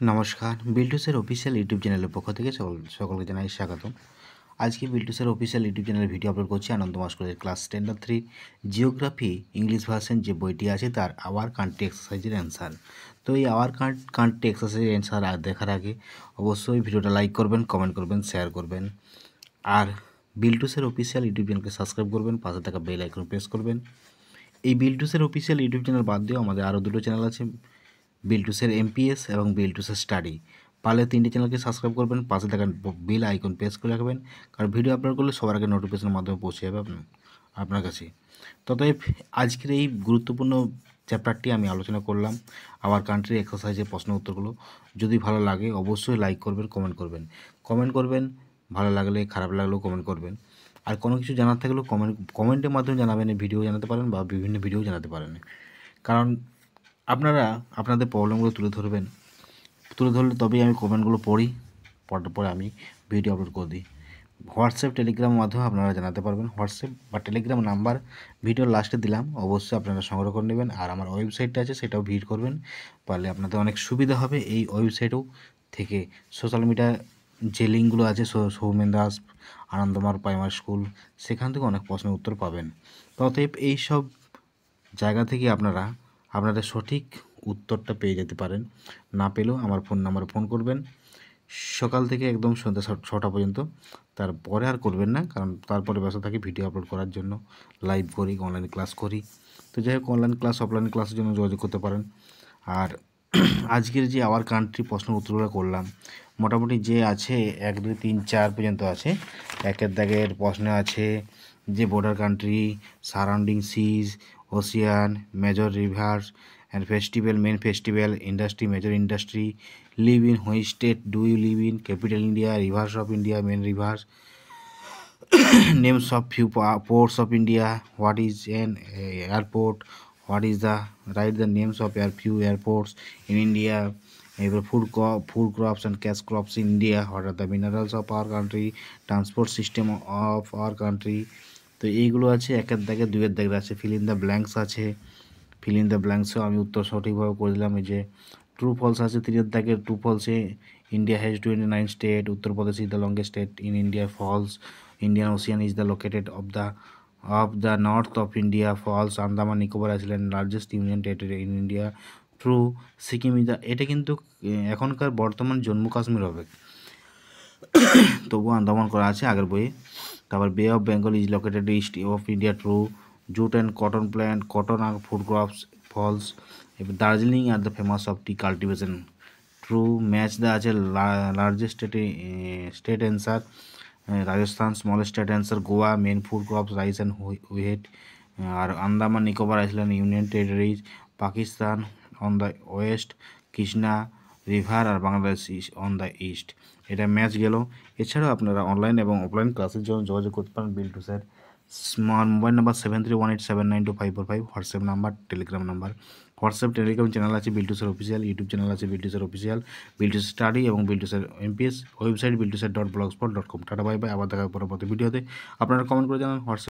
নমস্কার, বিল্টুসের official YouTube চ্যানেলের পক্ষ থেকে সকলকে জানাই স্বাগতম। আজকে বিল্টুসের অফিসিয়াল ইউটিউব চ্যানেলে ভিডিও আপলোড করছি আনন্দ মাস্করের ক্লাস 10-3 জিওগ্রাফি ইংলিশ ভার্সন যে বইটি আছে তার আওয়ার কান্ট্রি এক্সারসাইজের অ্যান্সার। তো এই আওয়ার কান্ট্রি এক্সারসাইজের অ্যান্সার দেখার আগে অবশ্যই ভিডিওটা লাইক করবেন, কমেন্ট করবেন, শেয়ার করবেন। আর বিল্টুসের অফিসিয়াল ইউটিউব চ্যানেলকে সাবস্ক্রাইব করবেন, পাশে থাকা বেল আইকন প্রেস করবেন। এই বিল্টুসের অফিসিয়াল ইউটিউব চ্যানেল বাদ দিয়েও আমাদের আরও দুটো চ্যানেল আছে, বিল্টুসের এমপিএস এবং বিল্টুসের স্টাডি। পারলে তিনটে চ্যানেলকে সাবস্ক্রাইব করবেন, পাশে থাকা বেল আইকন প্রেস করে রাখবেন, কারণ ভিডিও আপলোড করলে সবার আগে নোটিফিকেশনের মাধ্যমে পৌঁছে যাবে আপনার কাছে। ততএব আজকের এই গুরুত্বপূর্ণ চ্যাপ্টারটি আমি আলোচনা করলাম, আওয়ার কান্ট্রি এক্সারসাইজের প্রশ্ন উত্তরগুলো। যদি ভালো লাগে অবশ্যই লাইক করবেন, কমেন্ট করবেন, ভালো লাগলে খারাপ লাগলেও কমেন্ট করবেন। আর কোনো কিছু জানার থাকলেও কমেন্টের মাধ্যমে জানাবেন, ভিডিও জানাতে পারেন বা বিভিন্ন ভিডিও জানাতে পারেন, কারণ আপনারা আপনাদের প্রবলেমগুলো তুলে ধরলে তবেই আমি কমেন্টগুলো পড়ার পরে আমি ভিডিও আপলোড করে দিই। হোয়াটসঅ্যাপ টেলিগ্রামের মাধ্যমে আপনারা জানাতে পারবেন। হোয়াটসঅ্যাপ বা টেলিগ্রাম নাম্বার ভিডিওর লাস্টে দিলাম, অবশ্যই আপনারা সংগ্রহ করে নেবেন। আর আমার ওয়েবসাইটটা আছে, সেটাও ভিজিট করবেন, পারলে আপনাদের অনেক সুবিধা হবে। এই ওয়েবসাইটেও থেকে সোশ্যাল মিডিয়া যে লিঙ্কগুলো আছে, সৌমেন দাস আনন্দমার প্রাইমারি স্কুল, সেখান থেকে অনেক প্রশ্নের উত্তর পাবেন। অতএব এইসব জায়গা থেকে আপনারা আপনাদের সঠিক উত্তরটা পেয়ে যেতে পারেন। না পেলেও আমার ফোন নাম্বারে ফোন করবেন, সকাল থেকে একদম সন্ধ্যা 6টা পর্যন্ত। তারপরে আর করবেন না, কারণ তারপরে ব্যস্ত থাকি ভিডিও আপলোড করার জন্য, লাইভ করি, অনলাইন ক্লাস করি। তো যাই হোক, অনলাইন ক্লাস অফলাইন ক্লাসের জন্য যোগাযোগ করতে পারেন। আর আজকের যে আওয়ার কান্ট্রি প্রশ্ন উত্তরগুলো করলাম, মোটামুটি যে আছে 1, 2, 3, 4 পর্যন্ত আছে। একের দাগের প্রশ্ন আছে যে border country, surrounding seas, ocean, major rivers and festival, main festival, industry, major industry, live in which state do you live in, capital India, rivers of India, main rivers, names of few ports of India, what is an airport, what is the write the names of few airports in India, food crops and cash crops in India, what are the minerals of our country, transport system of our country। তো এইগুলো আছে একের দাগে। 2-এর দাগে আছে fill in the blanks আছে, fill in the ব্ল্যাঙ্কসও আমি উত্তর সঠিকভাবে করে দিলাম। এই যে ট্রু ফলস আছে 3-এর দাগে, true ফলসে India has 29 state, Uttar Pradesh is the longest state in India, false Indian Ocean is the located of the north of India, false Andaman Nicobar Island largest union territory in India, true Sikkim is the, এটা কিন্তু এখনকার বর্তমান জম্মু কাশ্মীর হবে, তবুও আন্দামান করা আছে আগের বইয়ে। তারপর bay of Bengal is located east of India, true jute and cotton plant, cotton আর ফুড ক্রপস, ফলস। এবার দার্জিলিং আর the famous of tea cultivation, true match the আছে largest state answer, Rajasthan small state answer, Goa main food crops rice and wheat, আর Andaman Nicobar island union territories, Pakistan on the west, Krishna river আর Bangladesh on the east. এটা match গেল। এছাড়াও আপনারা online এবং offline ক্লাসের জন্য যোগাযোগ করতে পারেন বিল্টুসের mobile number 7318792545, WhatsApp number, Telegram number. WhatsApp Telegram channel আছে বিল্টুসের অফিসিয়াল, ইউটিউব চ্যানেল আছে বিল্টুসের অফিসিয়াল, বিল্টুস স্টাডি এবং বিল্টুসের এমপিএস, ওয়েবসাইট বিল্টুসের .blogspot.com। টাটা বাই বাই, আবার দেখা হবে পরবর্তী ভিডিওতে। আপনারা কমেন্ট করে জানান হোয়াটসঅ্যাপ